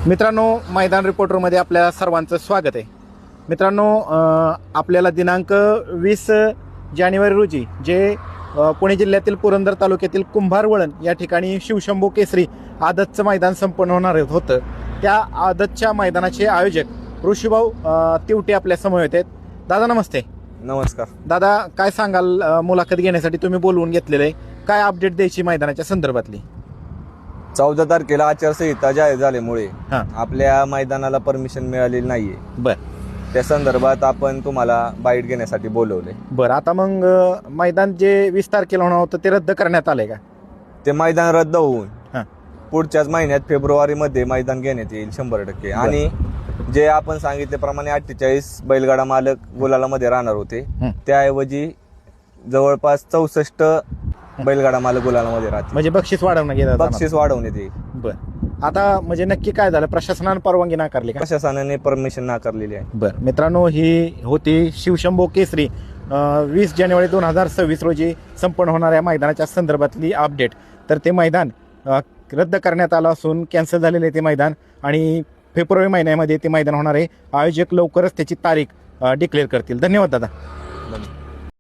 मित्रांनो, मैदान रिपोर्टरमध्ये आपल्या सर्वांचं स्वागत आहे. मित्रांनो, आपल्याला दिनांक 20 जानेवारी रोजी जे पुणे जिल्ह्यातील पुरंदर तालुक्यातील कुंभारवळण या ठिकाणी शिवशंभो केसरी आदतचं मैदान संपन्न होणार होतं. त्या आदतच्या मैदानाचे आयोजक ऋषीभाऊ तिवटे आपल्या समवेत आहेत. दादा नमस्ते. नमस्कार दादा, काय सांगाल? मुलाखत घेण्यासाठी तुम्ही बोलवून घेतलेलं आहे, काय अपडेट द्यायची मैदानाच्या संदर्भातली? 14 तारखेला आचारसंहिता जाहीर झाल्यामुळे हां. आपल्या मैदानाला परमिशन मिळालेली नाहीये. बरं त्या संदर्भात आपण तुम्हाला बाईट घेण्यासाठी बोलवले. बरं आता मग मैदान जे 20 तारखेला होणार होतं ते रद्द करण्यात आलंय का? ते मैदान रद्द होऊन हां. पुढच्याच महिन्यात फेब्रुवारीमध्ये मैदान घेण्यात येईल 100%. आणि जे आपण सांगितल्याप्रमाणे 48 बैलगाडा मालक गुलालामध्ये राहणार होते, त्याऐवजी जवळपास 64 बैलगाडा मालक गुलालामध्ये राहतील. म्हणजे बक्षीस वाढवणं गेलं. बक्षीस वाढवण्यात येईल. बरं आता म्हणजे नक्की काय झालं? प्रशासनाने परवानगी नाकारली का? प्रशासनाने परमिशन नाकारलेली आहे. बरं मित्रांनो, ही होती शिवशंभो केसरी 20 जानेवारी 2026 रोजी संपन्न होणाऱ्या मैदानाच्या संदर्भातली अपडेट. तर ते मैदान रद्द करण्यात आलं असून कॅन्सल झालेलं ते मैदान आणि फेब्रुवारी महिन्यामध्ये ते मैदान होणार आहे. आयोजक लवकरच त्याची तारीख डिक्लेअर करतील. धन्यवाद दादा.